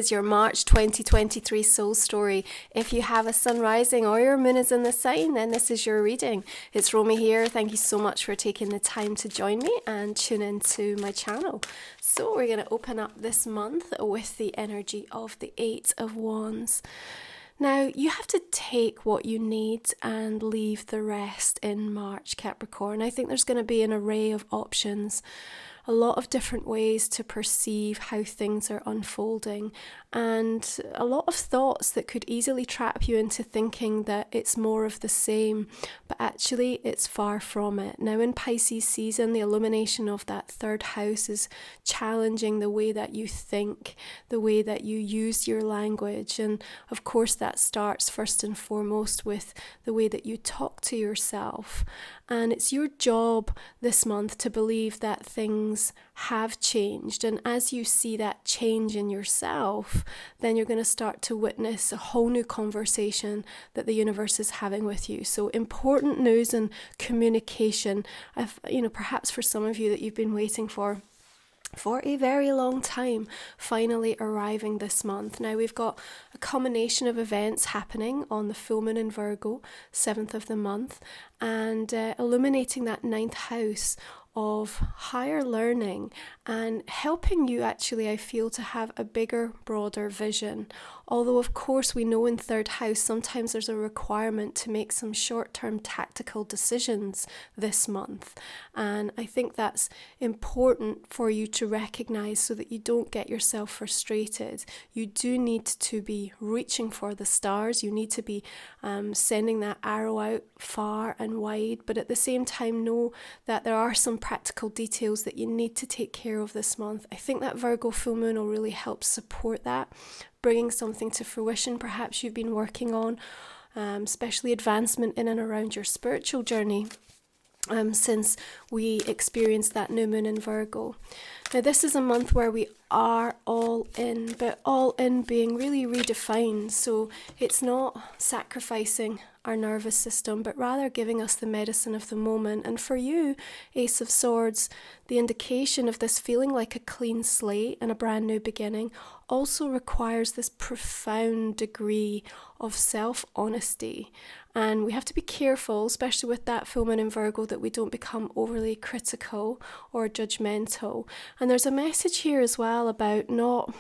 is your March 2023 soul story. If you have a sun rising or your moon is in the sign, then this is your reading. It's Romy here. Thank you so much for taking the time to join me and tune into my channel. So we're going to open up this month with the energy of the Eight of Wands. Now, you have to take what you need and leave the rest in March, Capricorn. I think there's going to be an array of options, a lot of different ways to perceive how things are unfolding, and a lot of thoughts that could easily trap you into thinking that it's more of the same, but actually it's far from it. Now in Pisces season, the illumination of that third house is challenging the way that you think, the way that you use your language, and of course that starts first and foremost with the way that you talk to yourself. And it's your job this month to believe that things have changed. And as you see that change in yourself, then you're going to start to witness a whole new conversation that the universe is having with you. So important news and communication, perhaps for some of you that you've been waiting for a very long time, finally arriving this month. Now we've got a combination of events happening on the full moon in Virgo, 7th of the month, and illuminating that 9th house of higher learning and helping you actually, I feel, to have a bigger, broader vision. Although of course we know in third house sometimes there's a requirement to make some short-term tactical decisions this month, and I think that's important for you to recognize so that you don't get yourself frustrated. You do need to be reaching for the stars, you need to be sending that arrow out far and wide, but at the same time know that there are some practical details that you need to take care of this month. I think that Virgo full moon will really help support that, bringing something to fruition perhaps you've been working on, especially advancement in and around your spiritual journey. Since we experienced that new moon in Virgo. Now this is a month where we are all in, but all in being really redefined. So it's not sacrificing our nervous system, but rather giving us the medicine of the moment. And for you, Ace of Swords, the indication of this feeling like a clean slate and a brand new beginning also requires this profound degree of self-honesty. And we have to be careful, especially with that full moon in Virgo, that we don't become overly critical or judgmental. And there's a message here as well about not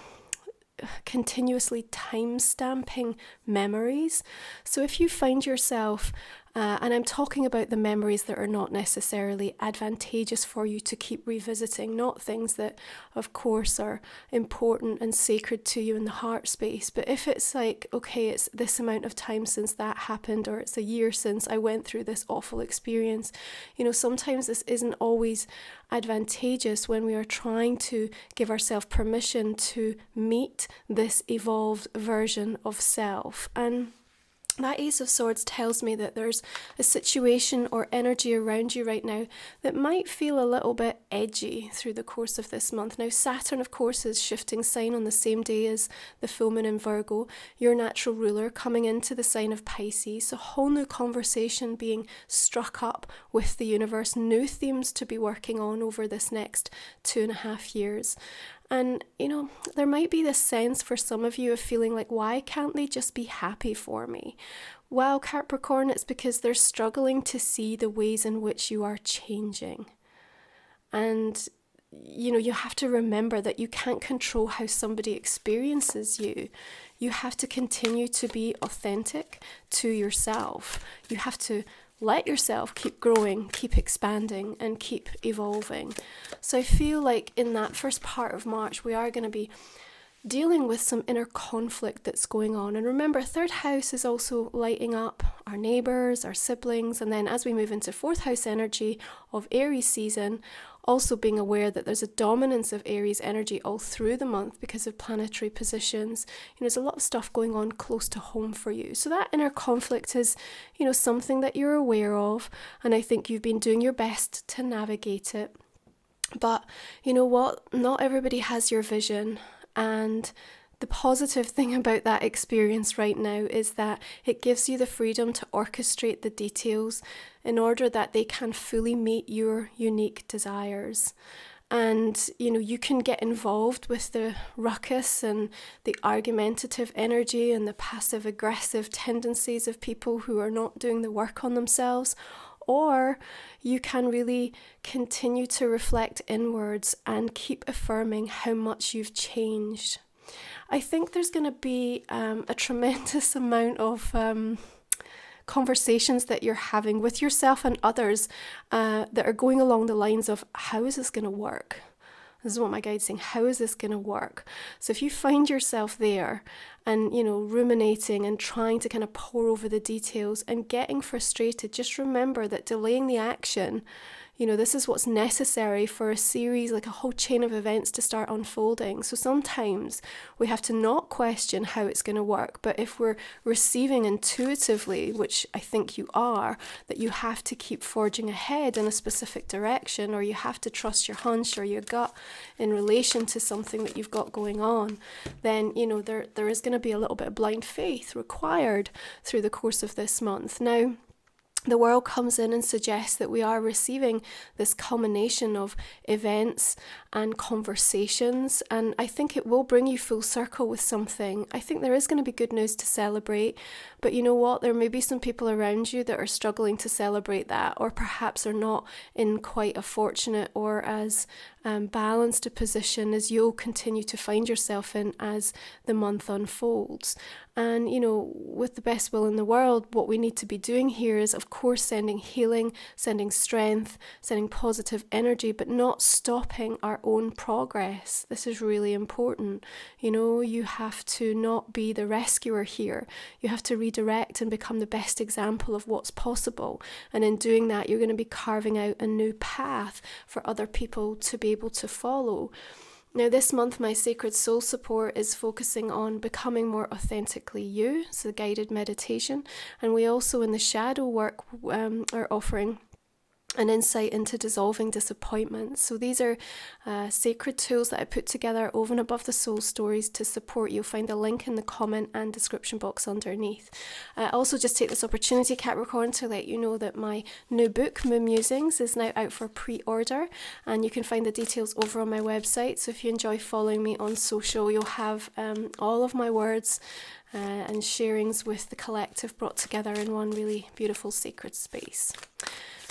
continuously time-stamping memories. So if you find yourself, and I'm talking about the memories that are not necessarily advantageous for you to keep revisiting, not things that of course are important and sacred to you in the heart space, but if it's like, okay, it's this amount of time since that happened, or it's a year since I went through this awful experience, sometimes this isn't always advantageous when we are trying to give ourselves permission to meet this evolved version of self. And that Ace of Swords tells me that there's a situation or energy around you right now that might feel a little bit edgy through the course of this month. Now, Saturn, of course, is shifting sign on the same day as the full moon in Virgo, your natural ruler, coming into the sign of Pisces. A whole new conversation being struck up with the universe, new themes to be working on over this next 2.5 years. And, there might be this sense for some of you of feeling like, why can't they just be happy for me? Well, Capricorn, it's because they're struggling to see the ways in which you are changing. And, you have to remember that you can't control how somebody experiences you. You have to continue to be authentic to yourself. You have to let yourself keep growing, keep expanding, and keep evolving. So I feel like in that first part of March, we are going to be dealing with some inner conflict that's going on. And remember, third house is also lighting up our neighbours, our siblings, and then as we move into fourth house energy of Aries season, also being aware that there's a dominance of Aries energy all through the month because of planetary positions. There's a lot of stuff going on close to home for you. So that inner conflict is, something that you're aware of, and I think you've been doing your best to navigate it. But you know what? Not everybody has your vision, and the positive thing about that experience right now is that it gives you the freedom to orchestrate the details in order that they can fully meet your unique desires. And, you can get involved with the ruckus and the argumentative energy and the passive aggressive tendencies of people who are not doing the work on themselves. Or you can really continue to reflect inwards and keep affirming how much you've changed. I think there's going to be a tremendous amount of conversations that you're having with yourself and others that are going along the lines of, how is this going to work? This is what my guide's saying. How is this going to work? So if you find yourself there and, ruminating and trying to kind of pore over the details and getting frustrated, just remember that delaying the action, this is what's necessary for a series, like a whole chain of events to start unfolding. So sometimes we have to not question how it's going to work, but if we're receiving intuitively, which I think you are, that you have to keep forging ahead in a specific direction, or you have to trust your hunch or your gut in relation to something that you've got going on, then, there is going to be a little bit of blind faith required through the course of this month. Now, the world comes in and suggests that we are receiving this culmination of events and conversations, and I think it will bring you full circle with something. I think there is going to be good news to celebrate, but you know what? There may be some people around you that are struggling to celebrate that, or perhaps are not in quite a fortunate or as balanced a position as you'll continue to find yourself in as the month unfolds. And, with the best will in the world, what we need to be doing here is, of course, sending healing, sending strength, sending positive energy, but not stopping our own progress. This is really important. You have to not be the rescuer here. You have to redirect and become the best example of what's possible. And in doing that, you're going to be carving out a new path for other people to be able to follow. Now, this month, my Sacred Soul Support is focusing on becoming more authentically you. It's a guided meditation. And we also, in the shadow work, are offering an insight into dissolving disappointment. So these are sacred tools that I put together over and above the soul stories to support. You'll find a link in the comment and description box underneath. I also just take this opportunity, Capricorn, to let you know that my new book, Musings, is now out for pre-order, and you can find the details over on my website. So if you enjoy following me on social, you'll have all of my words and sharings with the collective brought together in one really beautiful sacred space.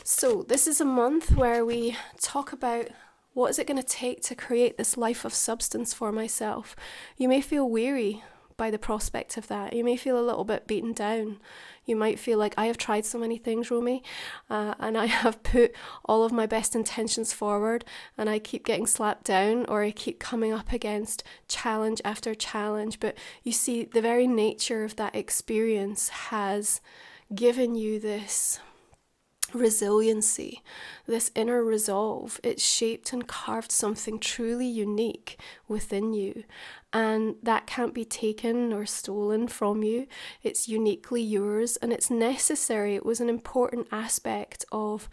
So this is a month where we talk about what is it going to take to create this life of substance for myself. You may feel weary by the prospect of that. You may feel a little bit beaten down. You might feel like, I have tried so many things, Romy, and I have put all of my best intentions forward, and I keep getting slapped down, or I keep coming up against challenge after challenge. But you see, the very nature of that experience has given you this resiliency, this inner resolve. It's shaped and carved something truly unique within you, and that can't be taken or stolen from you. It's uniquely yours, and it's necessary. It was an important aspect of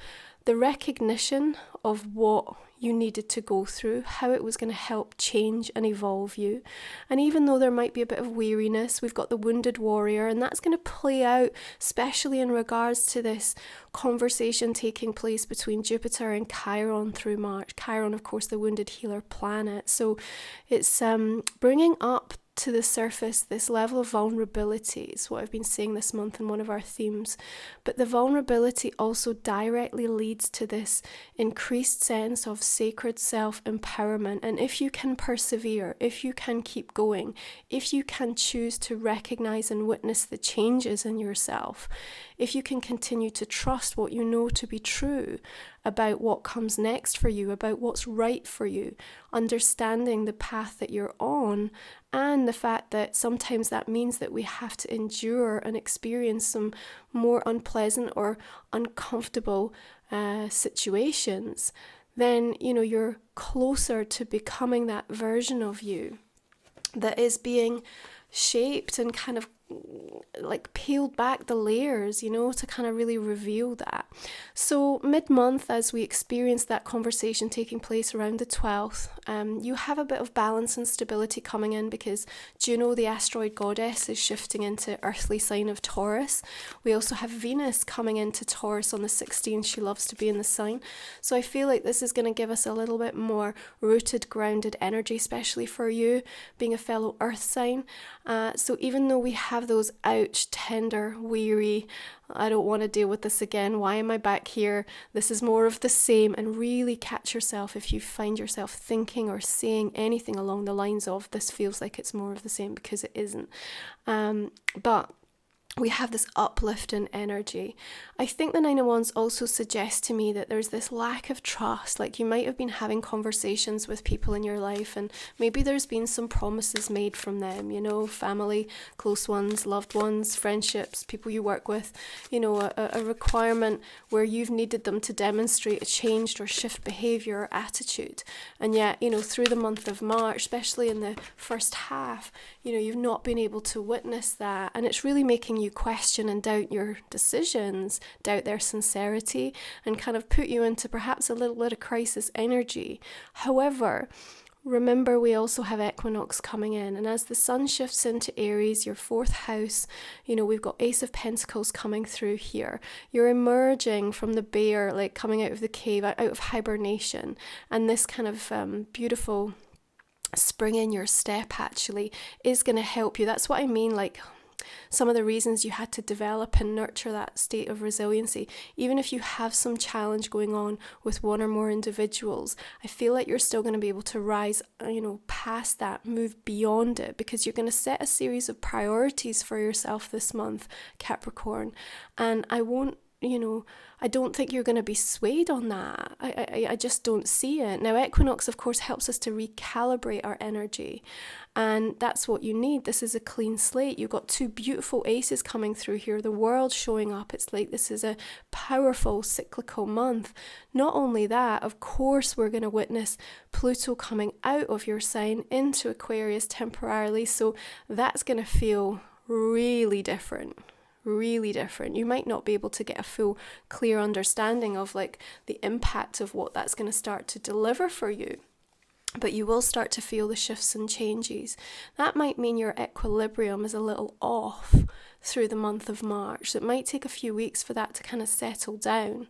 the recognition of what you needed to go through, how it was going to help change and evolve you. And even though there might be a bit of weariness, we've got the wounded warrior, and that's going to play out, especially in regards to this conversation taking place between Jupiter and Chiron through March. Chiron, of course, the wounded healer planet. So it's bringing up to the surface this level of vulnerability. It's what I've been seeing this month in one of our themes. But the vulnerability also directly leads to this increased sense of sacred self-empowerment. And if you can persevere, if you can keep going, if you can choose to recognize and witness the changes in yourself, if you can continue to trust what you know to be true about what comes next for you, about what's right for you, understanding the path that you're on, and the fact that sometimes that means that we have to endure and experience some more unpleasant or uncomfortable situations, then you're closer to becoming that version of you that is being shaped and kind of like peeled back the layers, you know, to kind of really reveal that. So mid-month, as we experience that conversation taking place around the 12th, you have a bit of balance and stability coming in, because Juno, the asteroid goddess, is shifting into earthly sign of Taurus. We also have Venus coming into Taurus on the 16th. She loves to be in the sign. So I feel like this is going to give us a little bit more rooted, grounded energy, especially for you being a fellow earth sign. So even though we have those ouch, tender, weary, I don't want to deal with this again, why am I back here, this is more of the same, and really catch yourself if you find yourself thinking or saying anything along the lines of this feels like it's more of the same, because it isn't. But we have this uplifting energy. I think the Nine of Wands also suggests to me that there's this lack of trust. Like, you might have been having conversations with people in your life, and maybe there's been some promises made from them, you know, family, close ones, loved ones, friendships, people you work with, you know, a requirement where you've needed them to demonstrate a changed or shift behavior or attitude. And yet, you know, through the month of March, especially in the first half, you know, you've not been able to witness that. And it's really making you question and doubt your decisions, doubt their sincerity, and kind of put you into perhaps a little bit of crisis energy. However, remember, we also have equinox coming in, and as the sun shifts into Aries, your 4th house, you know, we've got Ace of Pentacles coming through here. You're emerging from the bear, like coming out of the cave, out of hibernation, and this kind of beautiful spring in your step actually is going to help you. That's what I mean, like some of the reasons you had to develop and nurture that state of resiliency. Even if you have some challenge going on with one or more individuals, I feel like you're still going to be able to rise, you know, past that, move beyond it, because you're going to set a series of priorities for yourself this month, Capricorn. And I don't think you're going to be swayed on that. I just don't see it. Now, equinox, of course, helps us to recalibrate our energy. And that's what you need. This is a clean slate. You've got 2 beautiful aces coming through here. The world showing up. It's like this is a powerful cyclical month. Not only that, of course, we're going to witness Pluto coming out of your sign into Aquarius temporarily. So that's going to feel really different. Really different. You might not be able to get a full clear understanding of like the impact of what that's going to start to deliver for you, but you will start to feel the shifts and changes. That might mean your equilibrium is a little off through the month of March. It might take a few weeks for that to kind of settle down,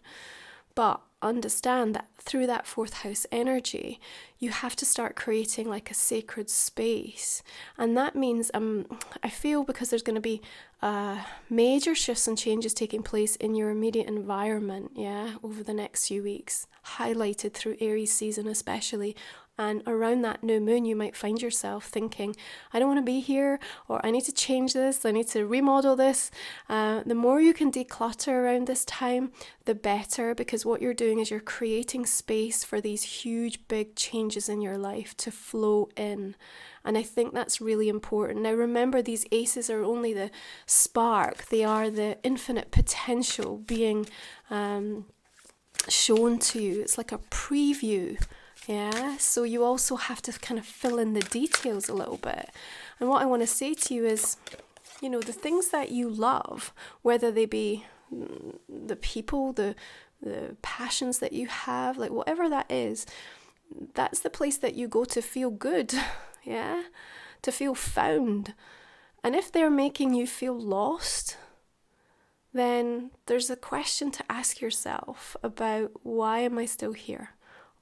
but understand that through that 4th house energy, you have to start creating like a sacred space. And that means I feel, because there's going to be major shifts and changes taking place in your immediate environment, over the next few weeks, highlighted through Aries season especially. And around that new moon, you might find yourself thinking, I don't want to be here, or I need to change this, I need to remodel this. The more you can declutter around this time, the better, because what you're doing is you're creating space for these huge, big changes in your life to flow in. And I think that's really important. Now remember, these aces are only the spark. They are the infinite potential being shown to you. It's like a preview. So you also have to kind of fill in the details a little bit. And what I want to say to you is, you know, the things that you love, whether they be the people, the passions that you have, like whatever that is, that's the place that you go to feel good, to feel found. And if they're making you feel lost, then there's a question to ask yourself about, why am I still here?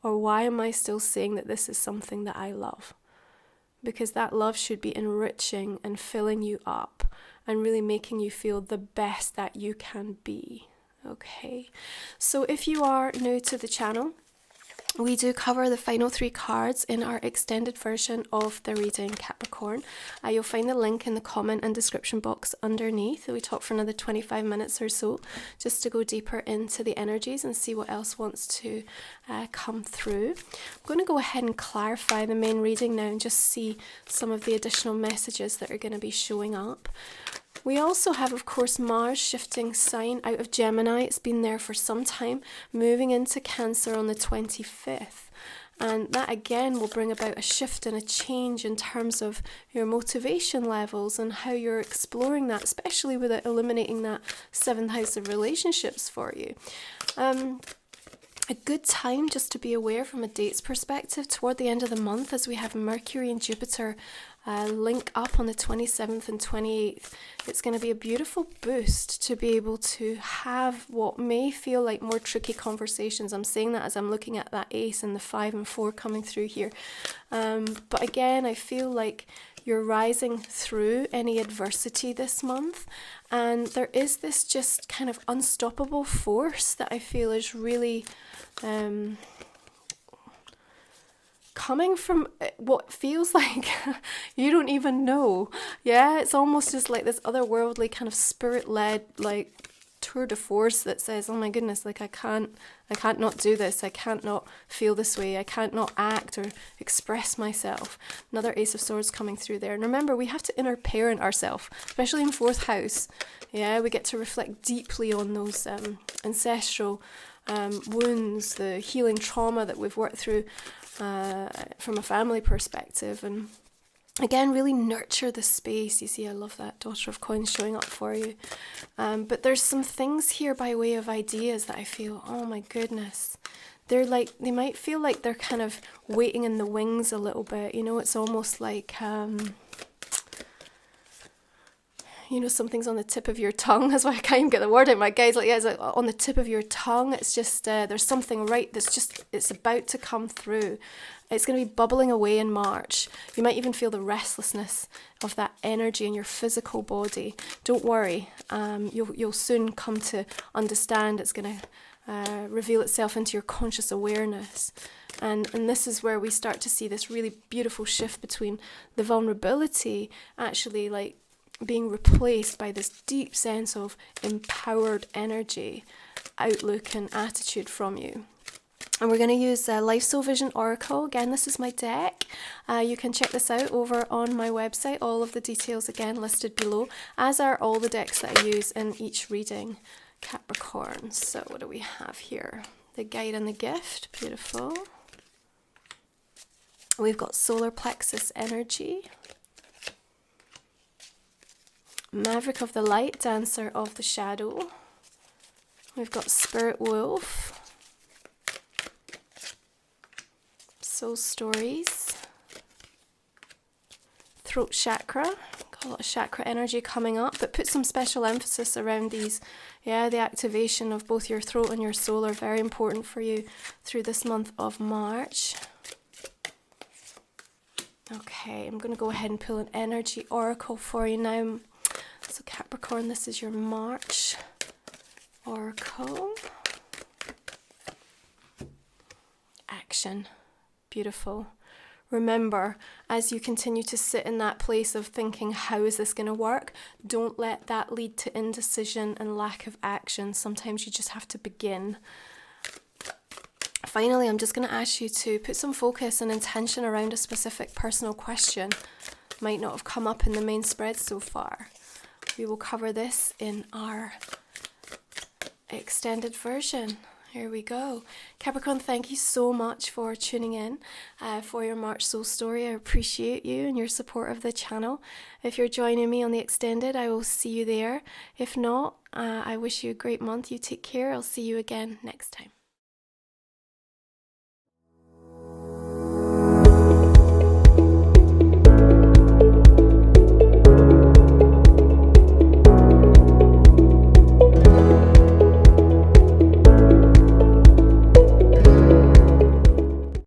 Or why am I still saying that this is something that I love? Because that love should be enriching and filling you up and really making you feel the best that you can be. Okay, so if you are new to the channel, we do cover the final 3 cards in our extended version of the reading, Capricorn. You'll find the link in the comment and description box underneath. We talk for another 25 minutes or so just to go deeper into the energies and see what else wants to come through. I'm going to go ahead and clarify the main reading now and just see some of the additional messages that are going to be showing up. We also have, of course, Mars shifting sign out of Gemini. It's been there for some time, moving into Cancer on the 25th. And that again will bring about a shift and a change in terms of your motivation levels and how you're exploring that, especially with it illuminating that 7th house of relationships for you. A good time just to be aware from a dates perspective toward the end of the month, as we have Mercury and Jupiter link up on the 27th and 28th. It's going to be a beautiful boost to be able to have what may feel like more tricky conversations. I'm saying that as I'm looking at that ace and the 5 and 4 coming through here. But again, I feel like you're rising through any adversity this month, and there is this just kind of unstoppable force that I feel is really coming from what feels like you don't even know. Yeah, it's almost just like this otherworldly kind of spirit-led like tour de force that says, oh my goodness, like I can't not do this, I can't not feel this way, I can't not act or express myself. Another Ace of Swords coming through there. And remember, we have to inner parent ourselves, especially in 4th house. Yeah, we get to reflect deeply on those ancestral wounds, the healing trauma that we've worked through from a family perspective, and again, really nurture the space. You see, I love that Daughter of Coins showing up for you. But there's some things here by way of ideas that I feel, oh my goodness, they're like, they might feel like they're kind of waiting in the wings a little bit. You know, it's almost like, you know, something's on the tip of your tongue. That's why I can't even get the word out. My guy's like, yeah, it's like on the tip of your tongue. It's just, there's something right that's just, it's about to come through. It's going to be bubbling away in March. You might even feel the restlessness of that energy in your physical body. Don't worry. You'll soon come to understand. It's going to reveal itself into your conscious awareness. And this is where we start to see this really beautiful shift between the vulnerability actually like being replaced by this deep sense of empowered energy, outlook and attitude from you. And we're going to use Life Soul Vision Oracle. Again, this is my deck. You can check this out over on my website. All of the details again listed below, as are all the decks that I use in each reading, Capricorn. So what do we have here? The guide and the gift. Beautiful. We've got solar plexus energy. Maverick of the light, dancer of the shadow. We've got spirit wolf. Soul stories. Throat chakra. Got a lot of chakra energy coming up, but put some special emphasis around these. Yeah, the activation of both your throat and your soul are very important for you through this month of March. Okay, I'm going to go ahead and pull an energy oracle for you now. So Capricorn, this is your March oracle. Action. Beautiful. Remember, as you continue to sit in that place of thinking, how is this going to work? Don't let that lead to indecision and lack of action. Sometimes you just have to begin. Finally, I'm just going to ask you to put some focus and intention around a specific personal question. Might not have come up in the main spread so far. We will cover this in our extended version. Here we go. Capricorn, thank you so much for tuning in for your March soul story. I appreciate you and your support of the channel. If you're joining me on the extended, I will see you there. If not, I wish you a great month. You take care. I'll see you again next time.